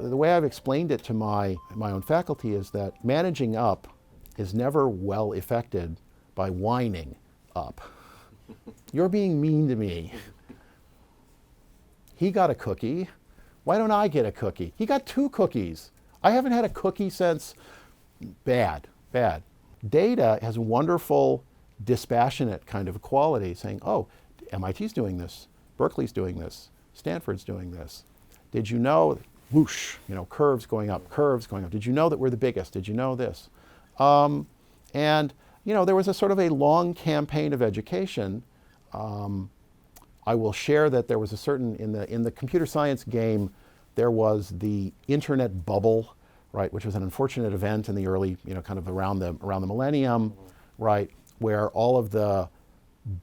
The way I've explained it to my own faculty is that managing up is never well effected by whining up. You're being mean to me. He got a cookie. Why don't I get a cookie? He got 2 cookies. I haven't had a cookie since. Bad. Data has a wonderful, dispassionate kind of quality, saying, oh, MIT's doing this, Berkeley's doing this, Stanford's doing this. Did you know, whoosh, curves going up. Did you know that we're the biggest? Did you know this? And there was a sort of a long campaign of education. I will share that there was a certain, in the computer science game, there was the internet bubble, right, which was an unfortunate event in the early, kind of around the millennium, right, where all of the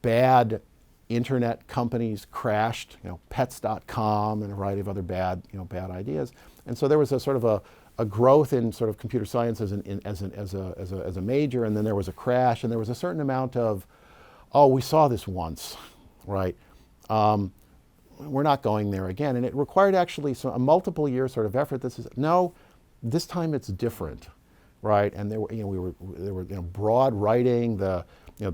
bad internet companies crashed, pets.com and a variety of other bad ideas. And so there was a sort of a growth in sort of computer science as a major, and then there was a crash, and there was a certain amount of, oh, we saw this once, right? We're not going there again. And it required actually a multiple year sort of effort. This time it's different, right? And there were broad writing. The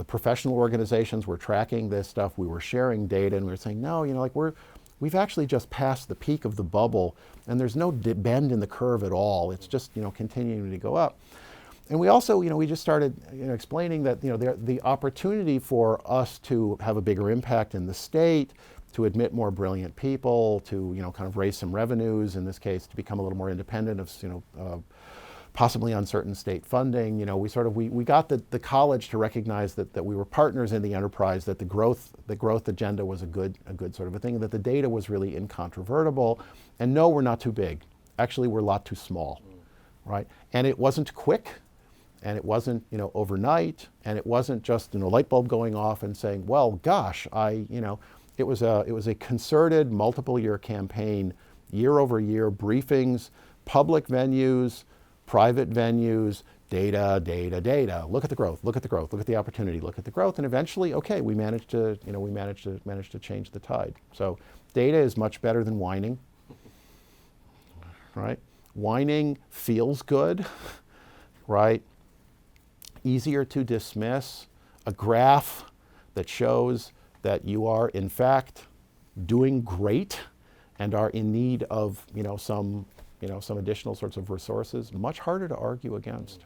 professional organizations were tracking this stuff. We were sharing data, and we were saying, no, we've actually just passed the peak of the bubble, and there's no bend in the curve at all. It's just continuing to go up. And we also, we just started explaining that the opportunity for us to have a bigger impact in the state, to admit more brilliant people, to kind of raise some revenues, in this case, to become a little more independent of possibly uncertain state funding. We got the college to recognize that we were partners in the enterprise, that the growth agenda was a good sort of a thing, that the data was really incontrovertible, and no, we're not too big. Actually, we're a lot too small, right? And it wasn't quick, and it wasn't overnight, and it wasn't just a light bulb going off and saying, well, gosh, it was a concerted multiple year campaign, year over year, briefings, public venues, private venues, data. Look at the growth, look at the opportunity, look at the growth, and eventually, okay, we managed to change the tide. So data is much better than whining, right? Whining feels good, right? Easier to dismiss. A graph that shows that you are in fact doing great and are in need of some additional sorts of resources, much harder to argue against.